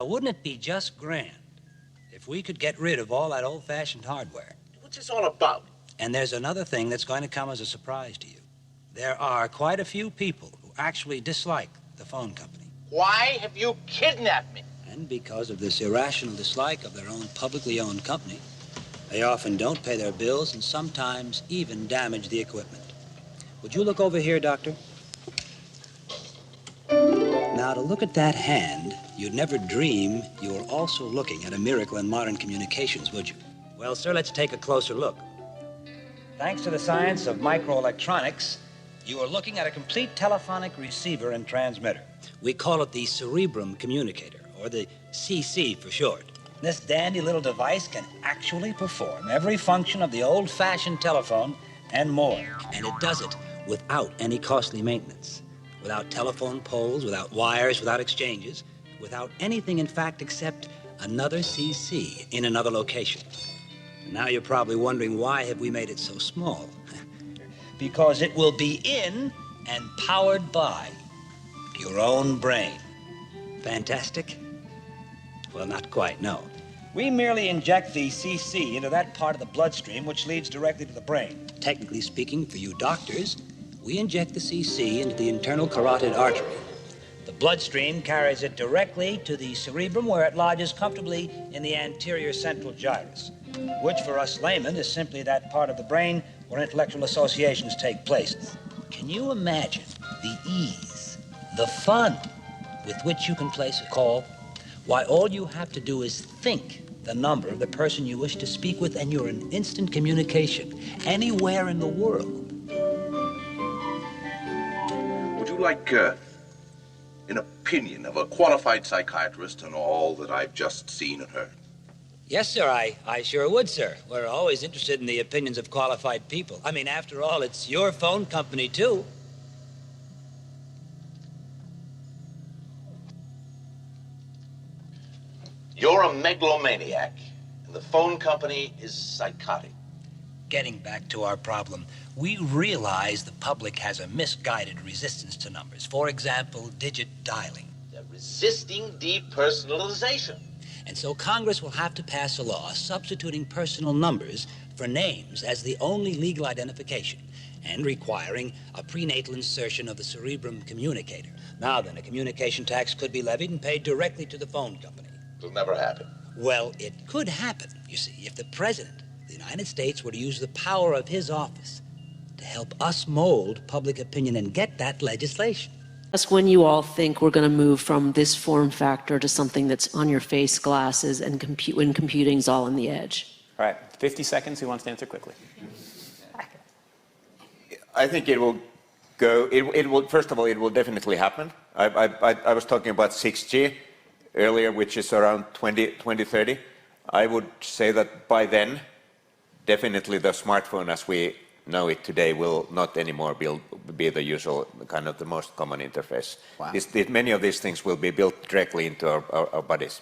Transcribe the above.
Well, wouldn't it be just grand if we could get rid of all that old-fashioned hardware? What's this all about? And there's another thing that's going to come as a surprise to you. There are quite a few people who actually dislike the phone company. Why have you kidnapped me? And because of this irrational dislike of their own publicly owned company, they often don't pay their bills and sometimes even damage the equipment. Would you look over here, Doctor? Now, to look at that hand, you'd never dream you were also looking at a miracle in modern communications, would you? Well, sir, let's take a closer look. Thanks to the science of microelectronics, you are looking at a complete telephonic receiver and transmitter. We call it the cerebrum communicator, or the CC for short. This dandy little device can actually perform every function of the old-fashioned telephone and more. And it does it without any costly maintenance, without telephone poles, without wires, without exchanges, without anything, in fact, except another CC in another location. And now you're probably wondering, why have we made it so small? Because it will be in and powered by your own brain. Fantastic? Well, not quite, no. We merely inject the CC into that part of the bloodstream which leads directly to the brain. Technically speaking, for you doctors, we inject the CC into the internal carotid artery. The bloodstream carries it directly to the cerebrum, where it lodges comfortably in the anterior central gyrus, which for us laymen is simply that part of the brain where intellectual associations take place. Can you imagine the ease, the fun with which you can place a call? Why, all you have to do is think the number of the person you wish to speak with, and you're in instant communication anywhere in the world. Would you like an opinion of a qualified psychiatrist on all that I've just seen and heard? Yes, sir, I sure would, sir. We're always interested in the opinions of qualified people. I mean, after all, it's your phone company, too. You're a megalomaniac, and the phone company is psychotic. Getting back to our problem, we realize the public has a misguided resistance to numbers. For example, digit dialing. They're resisting depersonalization. And so Congress will have to pass a law substituting personal numbers for names as the only legal identification, and requiring a prenatal insertion of the cerebrum communicator. Now then, a communication tax could be levied and paid directly to the phone company. It'll never happen. Well, it could happen, you see, if the President of the United States were to use the power of his office to help us mold public opinion and get that legislation. Ask when you all think we're going to move from this form factor to something that's on your face glasses and when computing's all on the edge. All right, 50 seconds. Who wants to answer quickly? I think it will go, it will, first of all, it will definitely happen. I was talking about 6G earlier, which is around 2030. I would say that by then, definitely the smartphone as we know it today will not anymore be the usual, kind of the most common interface. Wow. Many of these things will be built directly into our bodies.